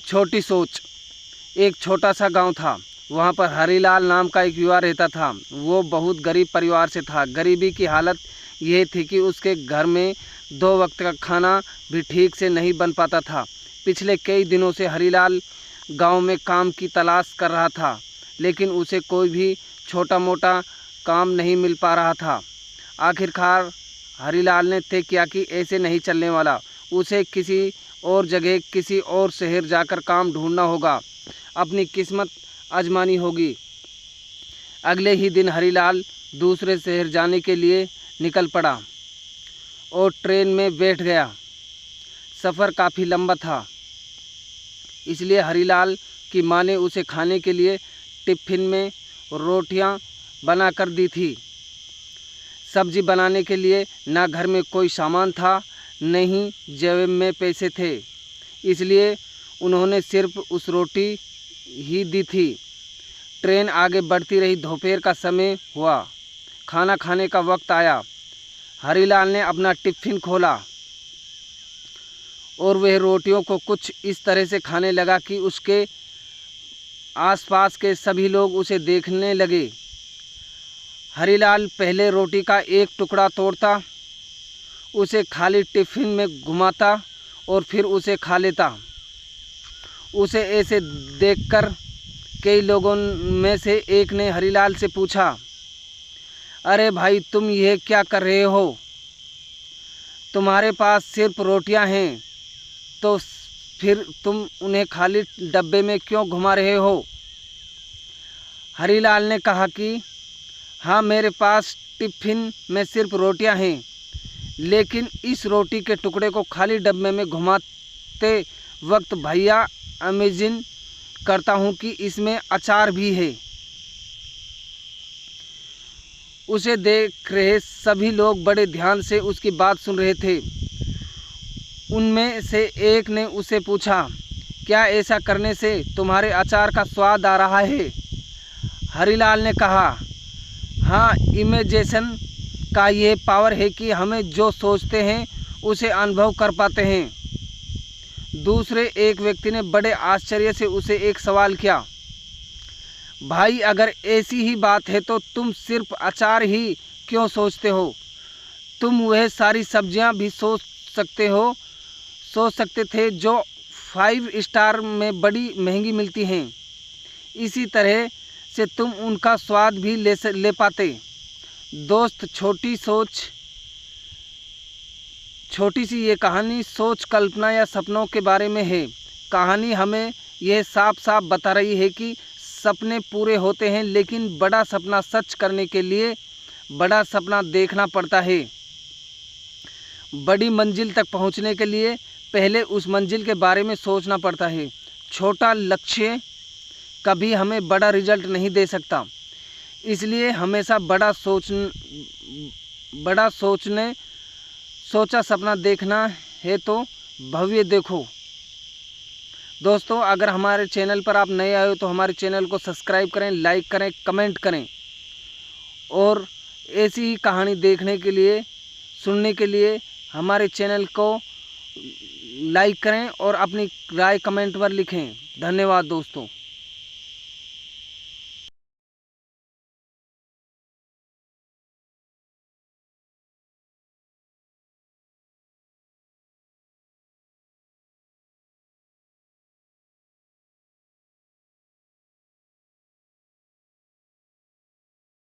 छोटी सोच। एक छोटा सा गांव था। वहां पर हरीलाल नाम का एक युवा रहता था। वो बहुत गरीब परिवार से था। गरीबी की हालत यह थी कि उसके घर में 2 वक्त का खाना भी ठीक से नहीं बन पाता था। पिछले कई दिनों से हरीलाल गांव में काम की तलाश कर रहा था, लेकिन उसे कोई भी छोटा मोटा काम नहीं मिल पा रहा था। आखिरकार हरीलाल ने तय किया कि ऐसे नहीं चलने वाला। उसे किसी और जगह, किसी और शहर जाकर काम ढूंढना होगा, अपनी किस्मत आजमानी होगी। अगले ही दिन हरीलाल दूसरे शहर जाने के लिए निकल पड़ा और ट्रेन में बैठ गया। सफ़र काफ़ी लंबा था, इसलिए हरीलाल की माँ ने उसे खाने के लिए टिफ़िन में रोटियां बना कर दी थी। सब्जी बनाने के लिए ना घर में कोई सामान था, न ही जेब में पैसे थे, इसलिए उन्होंने सिर्फ उस रोटी ही दी थी। ट्रेन आगे बढ़ती रही। दोपहर का समय हुआ, खाना खाने का वक्त आया। हरीलाल ने अपना टिफ़िन खोला और वह रोटियों को कुछ इस तरह से खाने लगा कि उसके आसपास के सभी लोग उसे देखने लगे। हरीलाल पहले रोटी का एक टुकड़ा तोड़ता, उसे खाली टिफ़िन में घुमाता और फिर उसे खा लेता। उसे ऐसे देखकर कई लोगों में से एक ने हरीलाल से पूछा, अरे भाई, तुम यह क्या कर रहे हो? तुम्हारे पास सिर्फ रोटियां हैं, तो फिर तुम उन्हें खाली डब्बे में क्यों घुमा रहे हो? हरीलाल ने कहा कि हाँ, मेरे पास टिफ़िन में सिर्फ रोटियां हैं, लेकिन इस रोटी के टुकड़े को खाली डब्बे में घुमाते वक्त भैया इमेजिन करता हूँ कि इसमें अचार भी है। उसे देख रहे सभी लोग बड़े ध्यान से उसकी बात सुन रहे थे। उनमें से एक ने उसे पूछा, क्या ऐसा करने से तुम्हारे अचार का स्वाद आ रहा है? हरीलाल ने कहा, हाँ, इमेजिनेशन का ये पावर है कि हमें जो सोचते हैं उसे अनुभव कर पाते हैं। दूसरे एक व्यक्ति ने बड़े आश्चर्य से उसे एक सवाल किया, भाई, अगर ऐसी ही बात है तो तुम सिर्फ अचार ही क्यों सोचते हो? तुम वह सारी सब्जियां भी सोच सकते थे जो 5 स्टार में बड़ी महंगी मिलती हैं। इसी तरह से तुम उनका स्वाद भी ले पाते। दोस्त, छोटी सी ये कहानी सोच, कल्पना या सपनों के बारे में है। कहानी हमें यह साफ साफ बता रही है कि सपने पूरे होते हैं, लेकिन बड़ा सपना सच करने के लिए बड़ा सपना देखना पड़ता है। बड़ी मंजिल तक पहुंचने के लिए पहले उस मंजिल के बारे में सोचना पड़ता है। छोटा लक्ष्य कभी हमें बड़ा रिजल्ट नहीं दे सकता, इसलिए हमेशा सोचा सपना देखना है तो भव्य देखो। दोस्तों, अगर हमारे चैनल पर आप नए आए हो तो हमारे चैनल को सब्सक्राइब करें, लाइक करें, कमेंट करें और ऐसी ही कहानी देखने के लिए, सुनने के लिए हमारे चैनल को लाइक करें और अपनी राय कमेंट पर लिखें। धन्यवाद दोस्तों।